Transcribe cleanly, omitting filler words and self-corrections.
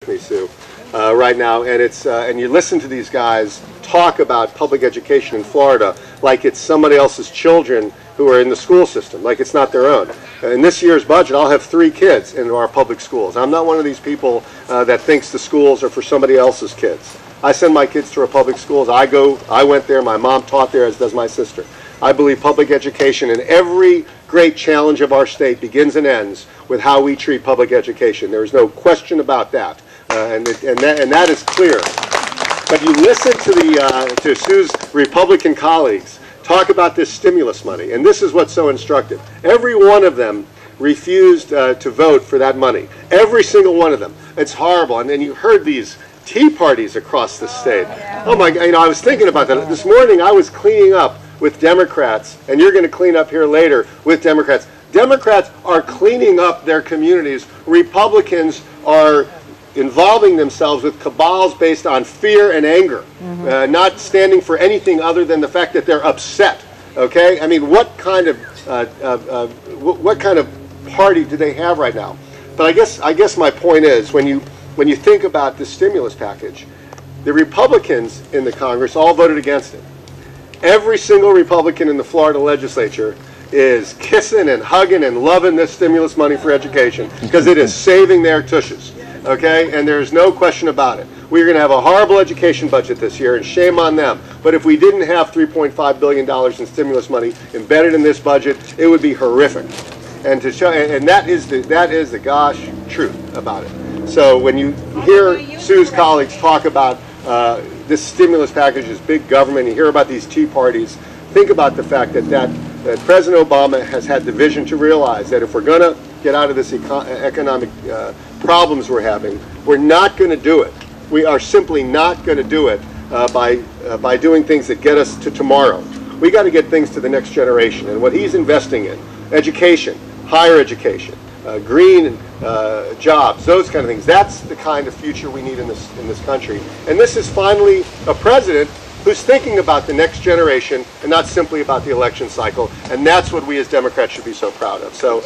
me, Sue, right now, and it's and you listen to these guys talk about public education in Florida like it's somebody else's children who are in the school system, like it's not their own. In this year's budget, I'll have 3 kids in our public schools. I'm not one of these people that thinks the schools are for somebody else's kids. I send my kids to our public schools. I went there. My mom taught there, as does my sister. I believe public education and every great challenge of our state begins and ends with how we treat public education. There is no question about that. And that is clear. But you listen to Sue's Republican colleagues talk about this stimulus money, and this is what's so instructive. Every one of them refused to vote for that money. Every single one of them. It's horrible. And then you heard these tea parties across the state. Oh my God! I was thinking about that this morning. I was cleaning up with Democrats, and you're going to clean up here later with Democrats. Democrats are cleaning up their communities. Republicans are involving themselves with cabals based on fear and anger, not standing for anything other than the fact that they're upset. Okay, I mean, what kind of party do they have right now? But I guess my point is, when you think about the stimulus package, the Republicans in the Congress all voted against it. Every single Republican in the Florida legislature is kissing and hugging and loving this stimulus money for education because it is saving their tushes. Okay, and there's no question about it. We're going to have a horrible education budget this year, and shame on them. But if we didn't have $3.5 billion in stimulus money embedded in this budget, it would be horrific. And to show, and that is the gosh truth about it. So when you hear Sue's colleagues talk about this stimulus package is big government, you hear about these tea parties, think about the fact that President Obama has had the vision to realize that if we're going to get out of this economic problems we're having, we're not going to do it. We are simply not going to do it by doing things that get us to tomorrow. We got to get things to the next generation, and what he's investing in, education, higher education, green jobs, those kind of things. That's the kind of future we need in this country. And this is finally a president who's thinking about the next generation and not simply about the election cycle. And that's what we as Democrats should be so proud of. So